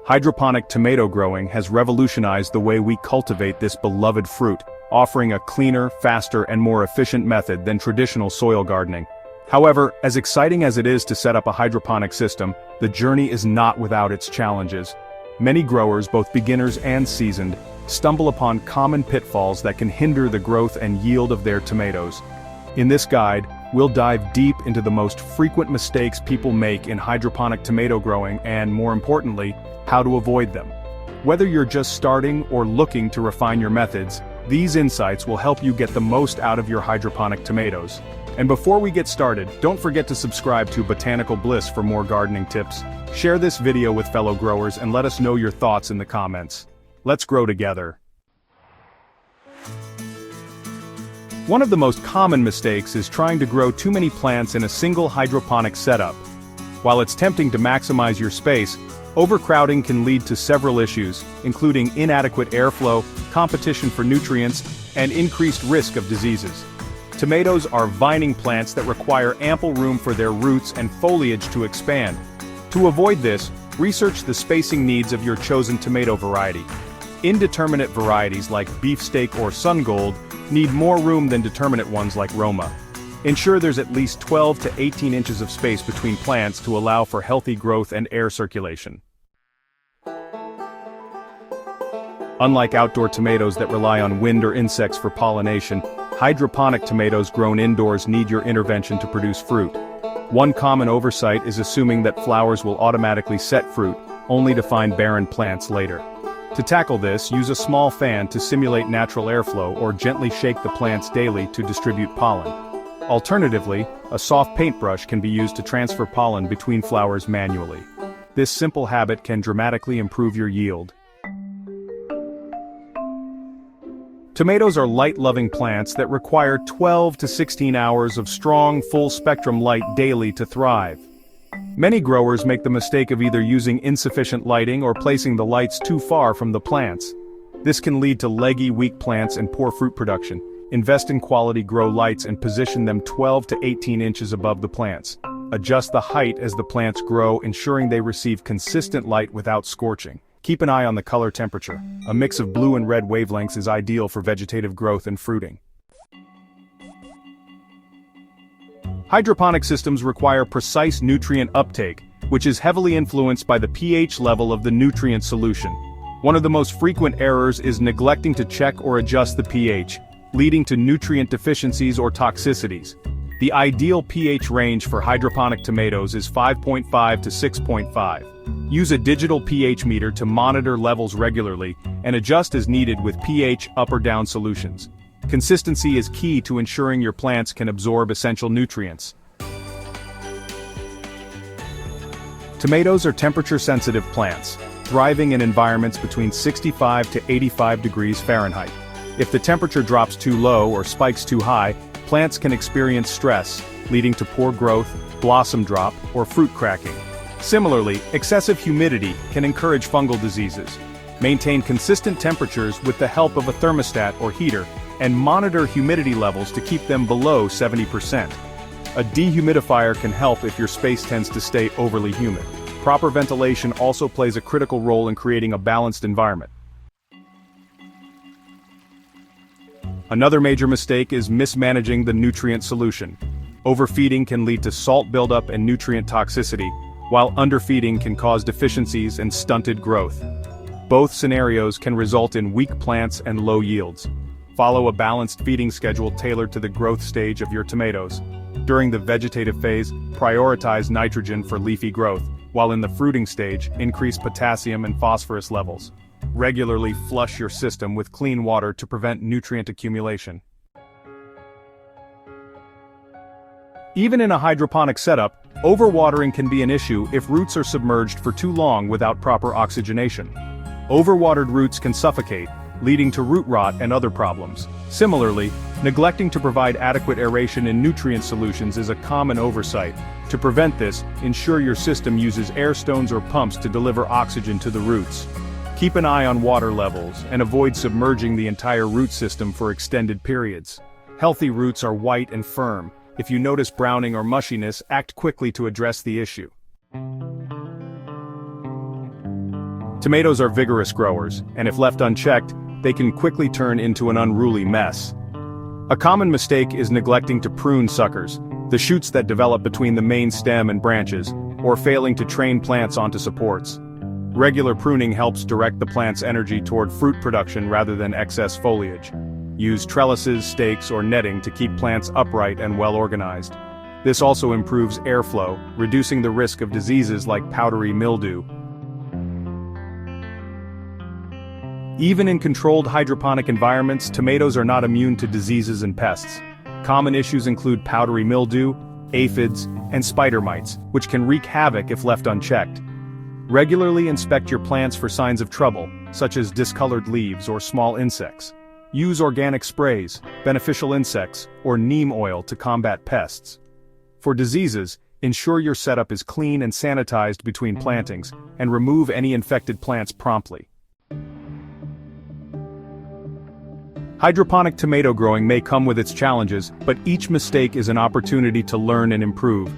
Hydroponic tomato growing has revolutionized the way we cultivate this beloved fruit, offering a cleaner, faster, and more efficient method than traditional soil gardening. However, as exciting as it is to set up a hydroponic system, the journey is not without its challenges. Many growers, both beginners and seasoned, stumble upon common pitfalls that can hinder the growth and yield of their tomatoes. In this guide, we'll dive deep into the most frequent mistakes people make in hydroponic tomato growing and, more importantly, how to avoid them. Whether you're just starting or looking to refine your methods, these insights will help you get the most out of your hydroponic tomatoes. And before we get started, don't forget to subscribe to Botanical Bliss for more gardening tips. Share this video with fellow growers and let us know your thoughts in the comments. Let's grow together. One of the most common mistakes is trying to grow too many plants in a single hydroponic setup. While it's tempting to maximize your space, overcrowding can lead to several issues, including inadequate airflow, competition for nutrients, and increased risk of diseases. Tomatoes are vining plants that require ample room for their roots and foliage to expand. To avoid this, research the spacing needs of your chosen tomato variety. Indeterminate varieties like beefsteak or sungold need more room than determinate ones like Roma. Ensure there's at least 12 to 18 inches of space between plants to allow for healthy growth and air circulation. Unlike outdoor tomatoes that rely on wind or insects for pollination, hydroponic tomatoes grown indoors need your intervention to produce fruit. One common oversight is assuming that flowers will automatically set fruit, only to find barren plants later. To tackle this, use a small fan to simulate natural airflow or gently shake the plants daily to distribute pollen. Alternatively, a soft paintbrush can be used to transfer pollen between flowers manually. This simple habit can dramatically improve your yield. Tomatoes are light-loving plants that require 12 to 16 hours of strong, full-spectrum light daily to thrive. Many growers make the mistake of either using insufficient lighting or placing the lights too far from the plants. This can lead to leggy, weak plants and poor fruit production. Invest in quality grow lights and position them 12 to 18 inches above the plants. Adjust the height as the plants grow, ensuring they receive consistent light without scorching. Keep an eye on the color temperature. A mix of blue and red wavelengths is ideal for vegetative growth and fruiting. Hydroponic systems require precise nutrient uptake, which is heavily influenced by the pH level of the nutrient solution. One of the most frequent errors is neglecting to check or adjust the pH, leading to nutrient deficiencies or toxicities. The ideal pH range for hydroponic tomatoes is 5.5 to 6.5. Use a digital pH meter to monitor levels regularly and adjust as needed with pH up or down solutions. Consistency is key to ensuring your plants can absorb essential nutrients. Tomatoes are temperature-sensitive plants, thriving in environments between 65 to 85 degrees Fahrenheit. If the temperature drops too low or spikes too high, plants can experience stress, leading to poor growth, blossom drop, or fruit cracking. Similarly, excessive humidity can encourage fungal diseases. Maintain consistent temperatures with the help of a thermostat or heater, and monitor humidity levels to keep them below 70%. A dehumidifier can help if your space tends to stay overly humid. Proper ventilation also plays a critical role in creating a balanced environment. Another major mistake is mismanaging the nutrient solution. Overfeeding can lead to salt buildup and nutrient toxicity, while underfeeding can cause deficiencies and stunted growth. Both scenarios can result in weak plants and low yields. Follow a balanced feeding schedule tailored to the growth stage of your tomatoes. During the vegetative phase, prioritize nitrogen for leafy growth, while in the fruiting stage, increase potassium and phosphorus levels. Regularly flush your system with clean water to prevent nutrient accumulation. Even in a hydroponic setup, overwatering can be an issue if roots are submerged for too long without proper oxygenation. Overwatered roots can suffocate, leading to root rot and other problems. Similarly, neglecting to provide adequate aeration in nutrient solutions is a common oversight. To prevent this, ensure your system uses air stones or pumps to deliver oxygen to the roots. Keep an eye on water levels and avoid submerging the entire root system for extended periods. Healthy roots are white and firm. If you notice browning or mushiness, act quickly to address the issue. Tomatoes are vigorous growers, and if left unchecked, they can quickly turn into an unruly mess. A common mistake is neglecting to prune suckers, the shoots that develop between the main stem and branches, or failing to train plants onto supports. Regular pruning helps direct the plant's energy toward fruit production rather than excess foliage. Use trellises, stakes, or netting to keep plants upright and well organized. This also improves airflow, reducing the risk of diseases like powdery mildew. Even in controlled hydroponic environments, tomatoes are not immune to diseases and pests. Common issues include powdery mildew, aphids, and spider mites, which can wreak havoc if left unchecked. Regularly inspect your plants for signs of trouble, such as discolored leaves or small insects. Use organic sprays, beneficial insects, or neem oil to combat pests. For diseases, ensure your setup is clean and sanitized between plantings, and remove any infected plants promptly. Hydroponic tomato growing may come with its challenges, but each mistake is an opportunity to learn and improve.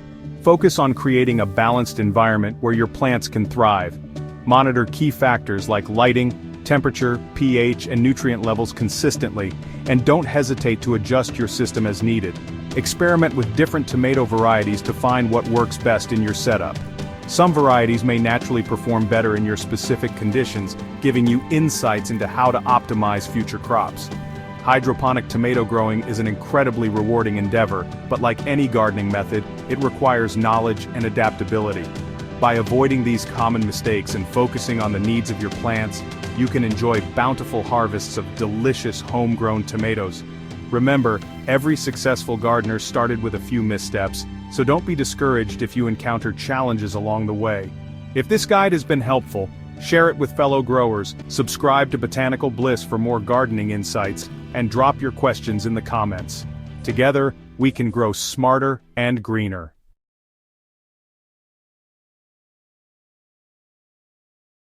Focus on creating a balanced environment where your plants can thrive. Monitor key factors like lighting, temperature, pH, and nutrient levels consistently, and don't hesitate to adjust your system as needed. Experiment with different tomato varieties to find what works best in your setup. Some varieties may naturally perform better in your specific conditions, giving you insights into how to optimize future crops. Hydroponic tomato growing is an incredibly rewarding endeavor, but like any gardening method, it requires knowledge and adaptability. By avoiding these common mistakes and focusing on the needs of your plants, you can enjoy bountiful harvests of delicious homegrown tomatoes. Remember, every successful gardener started with a few missteps, so don't be discouraged if you encounter challenges along the way. If this guide has been helpful, share it with fellow growers, subscribe to Botanical Bliss for more gardening insights, and drop your questions in the comments. Together, we can grow smarter and greener.